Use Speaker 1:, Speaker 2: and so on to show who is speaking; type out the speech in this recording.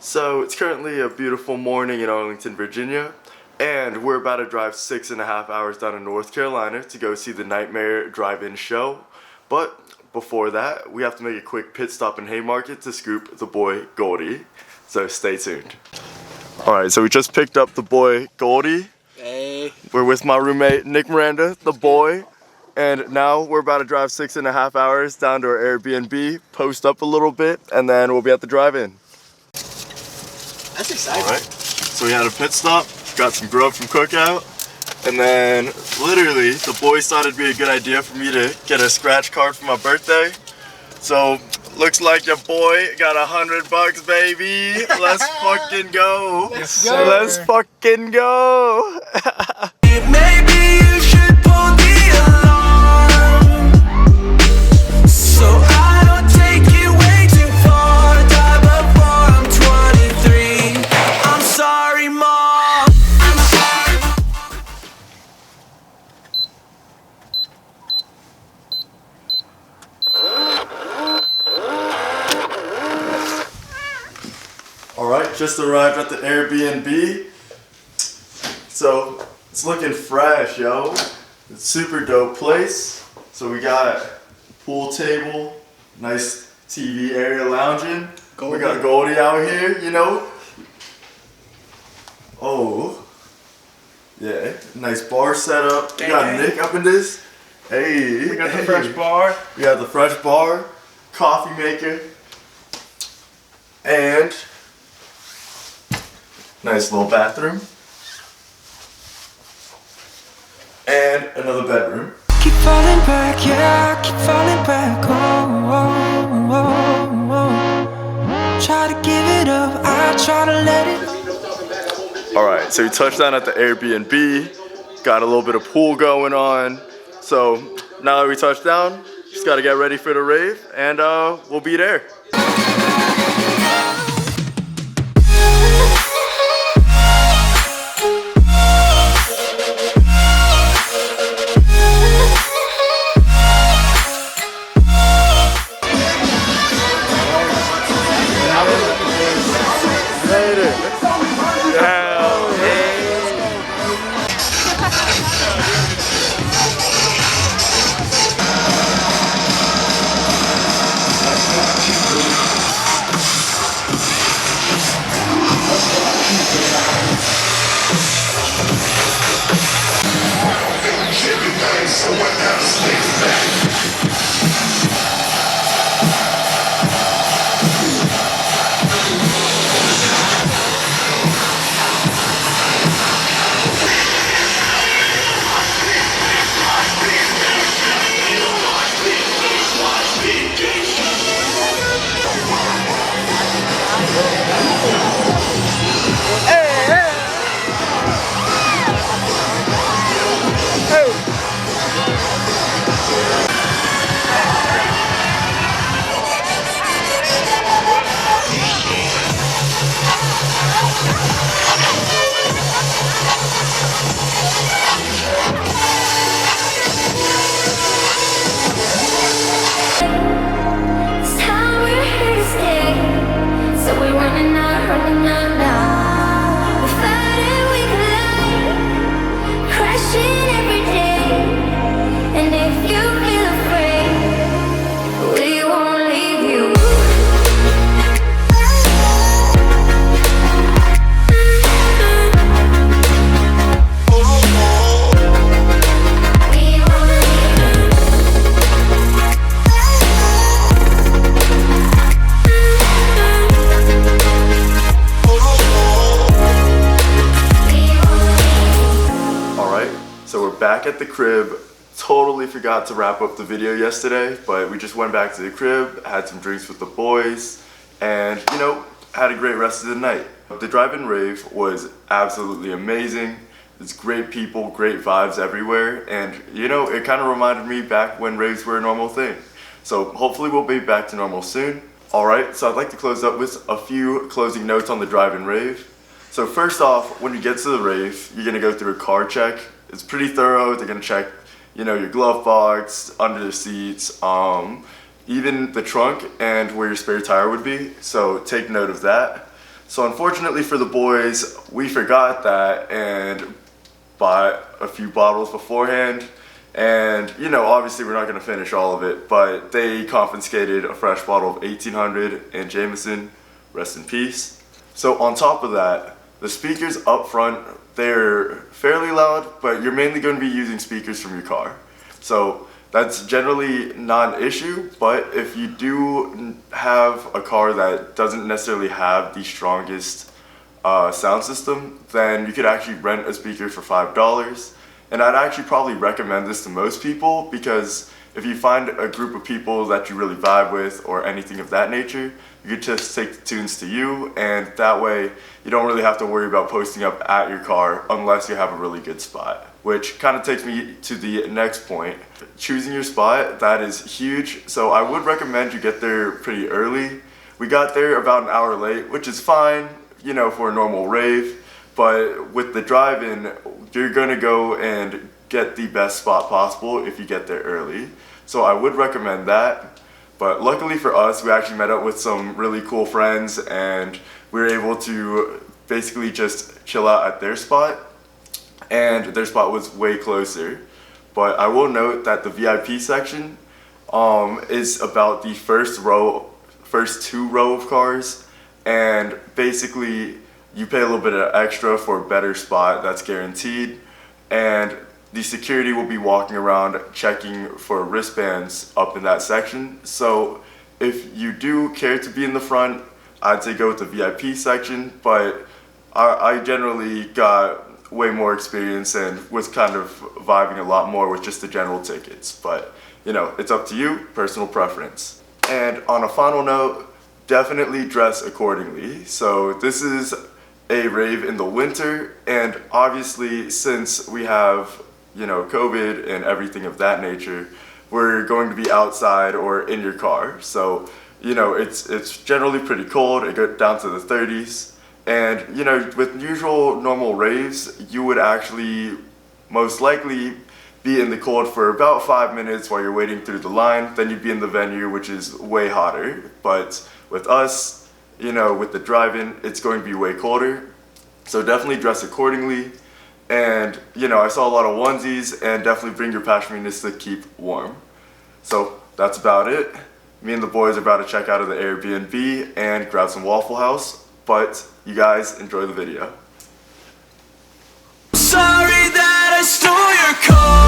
Speaker 1: So it's currently a beautiful morning in Arlington, Virginia, and we're about to drive 6.5 hours down to North Carolina to go see the NGHTMRE drive-in show. But before that, we have to make a quick pit stop in Haymarket to scoop the boy Goldie. So stay tuned. Alright, so we just picked up the boy Goldie.
Speaker 2: Hey.
Speaker 1: We're with my roommate Nick Miranda, the boy. And now we're about to drive 6.5 hours down to our Airbnb, post up a little bit, and then we'll be at the drive-in.
Speaker 2: That's exciting.
Speaker 1: Alright, so we had a pit stop, got some grub from Cookout, and then literally the boys thought it'd be a good idea for me to get a scratch card for my birthday. So looks like your boy got $100, baby. Let's fucking go.
Speaker 2: Let's go.
Speaker 1: Let's fucking go.
Speaker 3: Maybe you should pull the alarm, so I don't take it way too far. Die before I'm 23. I'm sorry, Mom. I'm sorry.
Speaker 1: Alright, just arrived at the Airbnb. So it's looking fresh, yo. It's a super dope place. So we got pool table, nice TV area lounging. We got Goldie out here, you know. Oh, yeah, nice bar setup. We got Nick up in this. Hey,
Speaker 2: We got the fresh bar.
Speaker 1: We got the fresh bar, coffee maker, and nice little bathroom. And another bedroom.
Speaker 3: Keep falling back, yeah, I keep falling back. Oh, oh, oh, oh. Try to give it up, I try to let it.
Speaker 1: Alright, so we touched down at the Airbnb, got a little bit of pool going on. So now that we touched down, just gotta get ready for the rave, and we'll be there. Back at the crib, totally forgot to wrap up the video yesterday, but we just went back to the crib, had some drinks with the boys, and you know, had a great rest of the night. The drive-in rave was absolutely amazing. It's great people, great vibes everywhere, and you know, it kind of reminded me back when raves were a normal thing. So hopefully we'll be back to normal soon. Alright, so I'd like to close up with a few closing notes on the drive-in rave. So first off, when you get to the rave, you're gonna go through a car check. It's pretty thorough. They're gonna check, you know, your glove box, under the seats, even the trunk and where your spare tire would be. So take note of that. So unfortunately for the boys, we forgot that and bought a few bottles beforehand. And, you know, obviously we're not going to finish all of it, but they confiscated a fresh bottle of 1800 and Jameson, rest in peace. So on top of that, the speakers up front, they're fairly loud, but you're mainly going to be using speakers from your car. So that's generally not an issue, but if you do have a car that doesn't necessarily have the strongest sound system, then you could actually rent a speaker for $5. And I'd actually probably recommend this to most people, because if you find a group of people that you really vibe with or anything of that nature, you could just take the tunes to you, and that way you don't really have to worry about posting up at your car unless you have a really good spot. Which kind of takes me to the next point. Choosing your spot, that is huge. So I would recommend you get there pretty early. We got there about an hour late, which is fine, you know, for a normal rave. But with the drive-in, you're gonna go and get the best spot possible if you get there early. So I would recommend that. But luckily for us, we actually met up with some really cool friends, and we were able to basically just chill out at their spot. And their spot was way closer. But I will note that the VIP section is about the first two row of cars, and basically you pay a little bit of extra for a better spot that's guaranteed, and the security will be walking around checking for wristbands up in that section. So if you do care to be in the front, I'd say go with the VIP section, but I generally got way more experience and was kind of vibing a lot more with just the general tickets. But, you know, it's up to you, personal preference. And on a final note, definitely dress accordingly. So this is a rave in the winter, and obviously since we have, you know, COVID and everything of that nature, we're going to be outside or in your car. So, you know, it's generally pretty cold. It got down to the 30s. And, you know, with usual normal raves, you would actually most likely be in the cold for about 5 minutes while you're waiting through the line. Then you'd be in the venue, which is way hotter. But with us, you know, with the drive-in, it's going to be way colder. So definitely dress accordingly. And, you know, I saw a lot of onesies, and definitely bring your pashminas to keep warm. So that's about it. Me and the boys are about to check out of the Airbnb and grab some Waffle House. But you guys enjoy the video.
Speaker 3: Sorry that I stole your car.